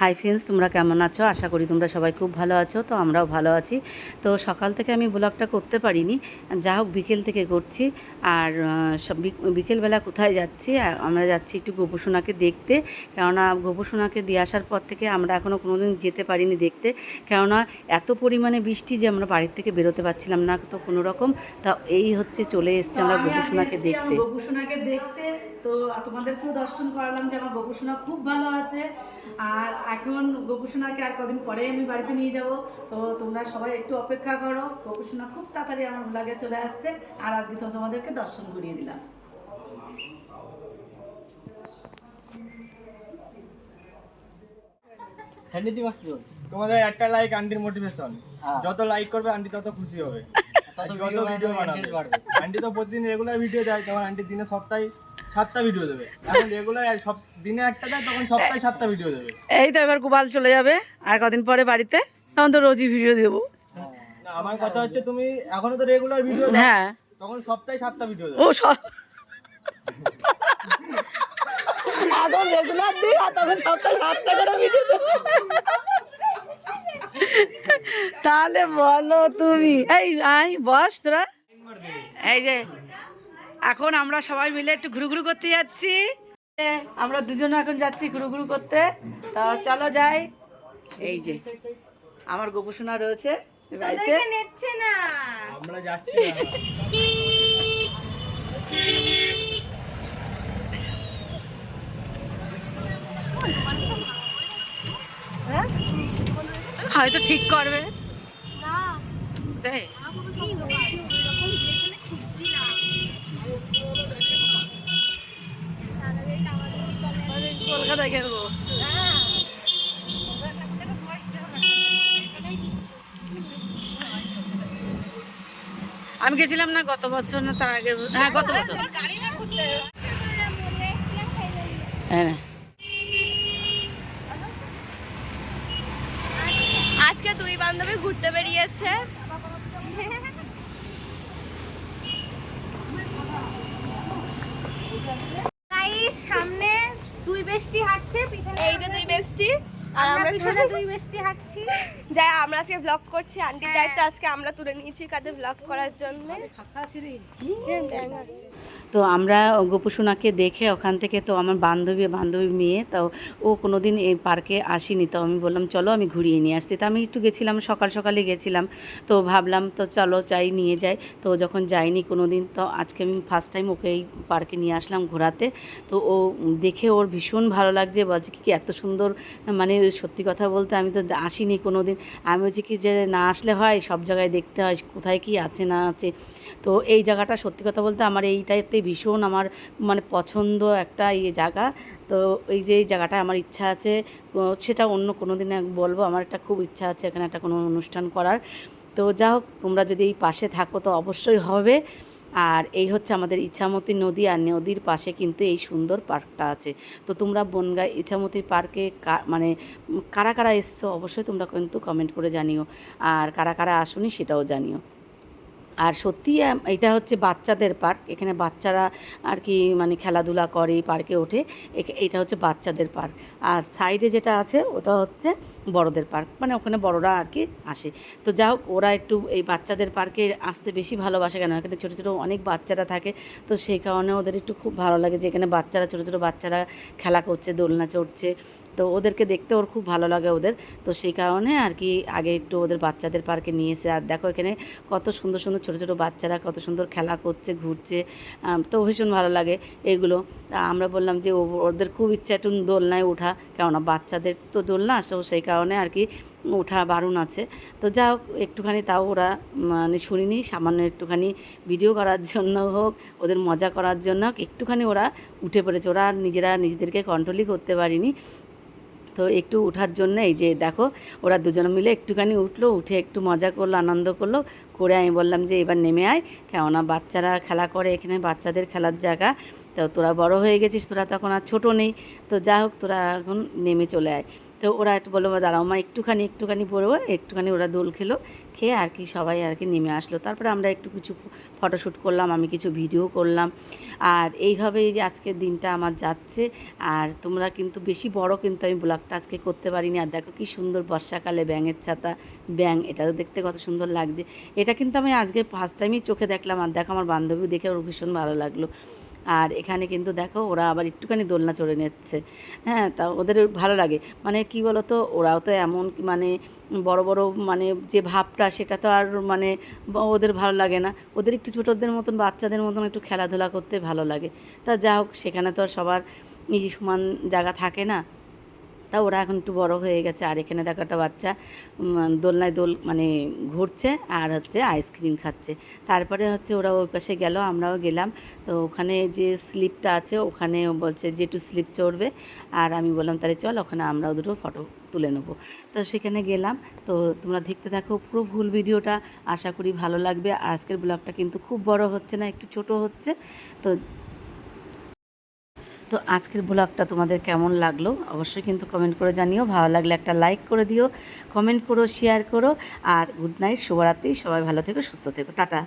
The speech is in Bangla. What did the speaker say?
হাই ফ্রেন্ডস, তোমরা কেমন আছো? আশা করি তোমরা সবাই খুব ভালো আছো। তো আমরাও ভালো আছি। তো সকাল থেকে আমি ব্লগটা করতে পারিনি, যা হোক বিকেল থেকে করছি। আর সব বিকেলবেলা কোথায় যাচ্ছি? আমরা যাচ্ছি একটু গোপুসোনাকে দেখতে। কেননা গোপুসোনাকে দিয়ে আসার পর থেকে আমরা এখনও কোনো দিন যেতে পারিনি দেখতে, কেননা এত পরিমাণে বৃষ্টি যে আমরা বাড়ির থেকে বেরোতে পারছিলাম না তো কোনো রকম। তা এই হচ্ছে চলে এসছে আমরা গোপুসোনাকে দেখতে। গোপুসোনাকে দেখতে তো তোমাদেরকেও দর্শন করালাম যে আমার গোপুসোনা খুব ভালো আছে। আর এখন গোপুসোনাকে আর কদিন পরে আমি বাড়িতে নিয়ে যাব। তো তোমরা সবাই একটু অপেক্ষা করো, গোপুসোনা খুব তাড়াতাড়ি আমার ব্লগে চলে আসছে। আর আজকে তো তোমাদেরকে দর্শন করিয়ে দিলাম। তোমাদের একটা লাইক আন্টির মোটিভেশন, যত লাইক করবে আন্টি তত খুশি হবে, তত ভিডিও বানাবে। আন্টি তো প্রতিদিন রেগুলার ভিডিও দেয়, তখন আন্টি দিনে সপ্তাহে 7টা ভিডিও দেবে। এখন রেগুলার সব দিনে একটা দেয়, তখন সপ্তাহে 7টা ভিডিও দেবে। এই তো এবার গোপাল চলে যাবে আর কদিন পরে বাড়িতে, তখন তো রোজই ভিডিও দেবো। না, আমার কথা হচ্ছে তুমি এখনো তো রেগুলার ভিডিও দাও, হ্যাঁ তখন সপ্তাহে 7টা ভিডিও দেবে। ও সব এখন রেগুলার দিই আর তখন সপ্তাহে 7টা করে ভিডিও দেবো। তাহলে বলো তুমি, এই আই বস তোরা। এই যে এখন আমরা সবাই মিলে একটু ঘুরু করতে যাচ্ছি। আমরা দুজনে এখন যাচ্ছি ঘুরু করতে। তা চলো যাই। এই যে আমার গোপুসোনা রয়েছে বাড়িতে। আমরা যাচ্ছি না। হয়তো ঠিক করবে। কলকাতায় খেলবো। আমি গেছিলাম না গত বছর, না তার আগে, হ্যাঁ গত বছর। হ্যাঁ আজকে দুই বান্ধবী ঘুরতে বেরিয়েছে। সামনে দুই বেস্টি হাঁটছে, পিছনে এই যে দুই বেস্টি, আর আমরা পিছনে দুই বেস্টি হাঁটছি। যাই, আমরা আজকে ব্লগ করছি। আন্টির দায়িত্ব আজকে আমরা তুলে নিয়েছি কাদের ব্লগ করার জন্য। তো আমরা গোপুসোনাকে দেখে ওখান থেকে, তো আমার বান্ধবী মেয়ে, তো ও কোনো দিন এই পার্কে আসেনি। তো আমি বললাম চলো আমি ঘুরিয়ে নিয়ে আসছি। তো আমি একটু গেছিলাম, সকালে গেছিলাম। তো ভাবলাম তো চলো যাই, নিয়ে যাই। তো যখন যাইনি কোনো দিন, তো আজকে আমি ফার্স্ট টাইম ওকে এই পার্কে নিয়ে আসলাম ঘোরাতে। তো ও দেখে ওর ভীষণ ভালো লাগছে, বলছে কি এত সুন্দর, মানে সত্যি কথা বলতে আমি তো আসিনি কোনো দিন। আমি বলছি কি যে না আসলে হয়, সব জায়গায় দেখতে হয় কোথায় কি আছে না আছে। তো এই জায়গাটা সত্যি কথা বলতে আমার এইটাতে ভীষণ আমার মানে পছন্দ একটা জায়গা। তো এই যে এই জায়গাটা আমার ইচ্ছা আছে, সেটা অন্য কোনো দিনে বলবো। আমার একটা খুব ইচ্ছা আছে এখানে একটা কোনো অনুষ্ঠান করার। তো যা হোক, তোমরা যদি এই পাশে থাকো তো অবশ্যই হবে। আর এই হচ্ছে আমাদের ইছামতি নদী, আর নদীর পাশে কিন্তু এই সুন্দর পার্কটা আছে। তো তোমরা বনগাঁ ইছামতি পার্কে মানে কারা কারা এসছো অবশ্যই তোমরা কিন্তু কমেন্ট করে জানিও, আর কারা কারা আসোনি সেটাও জানিও। আর সত্যি এটা হচ্ছে বাচ্চাদের পার্ক। এখানে বাচ্চারা আর কি মানে খেলাধুলা করে, পার্কে ওঠে। এটা হচ্ছে বাচ্চাদের পার্ক। আর সাইডে যেটা আছে ওটা হচ্ছে বড়দের পার্ক, মানে ওখানে বড়রা আর কি আসে। তো যা হোক, ওরা একটু এই বাচ্চাদের পার্কে আসতে বেশি ভালোবাসে, কেন এখানে ছোটো ছোটো অনেক বাচ্চারা থাকে। তো সেই কারণে ওদের একটু খুব ভালো লাগে যে এখানে বাচ্চারা, ছোটো ছোটো বাচ্চারা খেলা করছে, দোলনা চড়ছে। তো ওদেরকে দেখতে ওর খুব ভালো লাগে ওদের। তো সেই কারণে আর কি আগে একটু ওদের বাচ্চাদের পার্কে নিয়ে এসে, আর দেখো এখানে কত সুন্দর সুন্দর ছোটো ছোটো বাচ্চারা কত সুন্দর খেলা করছে, ঘুরছে। তো ভীষণ ভালো লাগে এগুলো। আমরা বললাম যে ওদের খুব ইচ্ছা একটু দোলনায় ওঠা, কেননা বাচ্চাদের তো দোলনা, তো সেই কারণে আর কি ওঠা বারণ আছে। তো যা হোক, একটুখানি তাও ওরা মানে শুনিনি, সামান্য একটুখানি ভিডিও করার জন্য হোক, ওদের মজা করার জন্য হোক, একটুখানি ওরা উঠে পড়েছে। ওরা নিজেদেরকে কন্ট্রোলই করতে পারিনি। তো একটু ওঠার জন্য এই যে দেখো, ওরা দুজন মিলে একটুখানি উঠলো, উঠে একটু মজা করলো, আনন্দ করলো, করে আমি বললাম যে এবার নেমে আয়, কেননা বাচ্চারা খেলা করে, এখানে বাচ্চাদের খেলার জায়গা, তো তোরা বড় হয়ে গেছিস, তোরা তখন আর ছোটো নেই, তো যা হোক তোরা এখন নেমে চলে আয়। তো ওরা একটু বললো দাঁড়াও মা একটুখানি পড়বো, একটুখানি ওরা দোল খেয়ে আর কি সবাই আর কি নেমে আসলো। তারপরে আমরা একটু কিছু ফটোশ্যুট করলাম, আমি কিছু ভিডিও করলাম। আর এইভাবেই যে আজকের দিনটা আমার যাচ্ছে। আর তোমরা কিন্তু বেশি বড় কিন্তু আমি ব্লগটা আজকে করতে পারিনি। আর দেখো কি সুন্দর বর্ষাকালে ব্যাঙের ছাতা, ব্যাঙ এটাও দেখতে কত সুন্দর লাগছে। এটা কিন্তু আমি আজকে ফার্স্ট টাইমই চোখে দেখলাম। আর দেখো আমার বান্ধবী দেখে ওর ভীষণ ভালো লাগলো। আর এখানে কিন্তু দেখো ওরা আবার একটুখানি দোলনা চড়ে নিচ্ছে, হ্যাঁ, তা ওদের ভালো লাগে। মানে কি বলো তো, ওরাও তো এমন মানে বড় বড় মানে যে ভাবটা সেটা তো আর মানে ওদের ভালো লাগে না, ওদের একটু ছোটোদের মতন বাচ্চাদের মতন একটু খেলাধুলা করতে ভালো লাগে। তা যা হোক, সেখানে তো আর সবার এই সমান জায়গা থাকে না, তা ওরা এখন একটু বড় হয়ে গেছে। আর এখানে দেখো একটা বাচ্চা দোলনায় মানে ঘুরছে আর হচ্ছে আইসক্রিম খাচ্ছে। তারপরে হচ্ছে ওরা ওই পাশে গেল, আমরাও গেলাম। তো ওখানে যে স্লিপটা আছে ওখানে বলছে যে একটু স্লিপ চড়বে, আর আমি বললাম তাহলে চল ওখানে আমরাও দুটো ফটো তুলে নেবো। তো সেখানে গেলাম। তো তোমরা দেখতে দেখো পুরো ফুল ভিডিওটা, আশা করি ভালো লাগবে। আর আজকের ব্লগটা কিন্তু খুব বড় হচ্ছে না, একটু ছোট হচ্ছে। তো আজকের ব্লগটা তোমাদের কেমন লাগলো অবশ্যই কিন্তু কমেন্ট করে জানিও। ভালো লাগলে একটা লাইক করে দিও, কমেন্ট করো, শেয়ার করো। আর গুড নাইট, শুভরাত্রি, সবাই ভালো থেকো, সুস্থ থেকো, টাটা।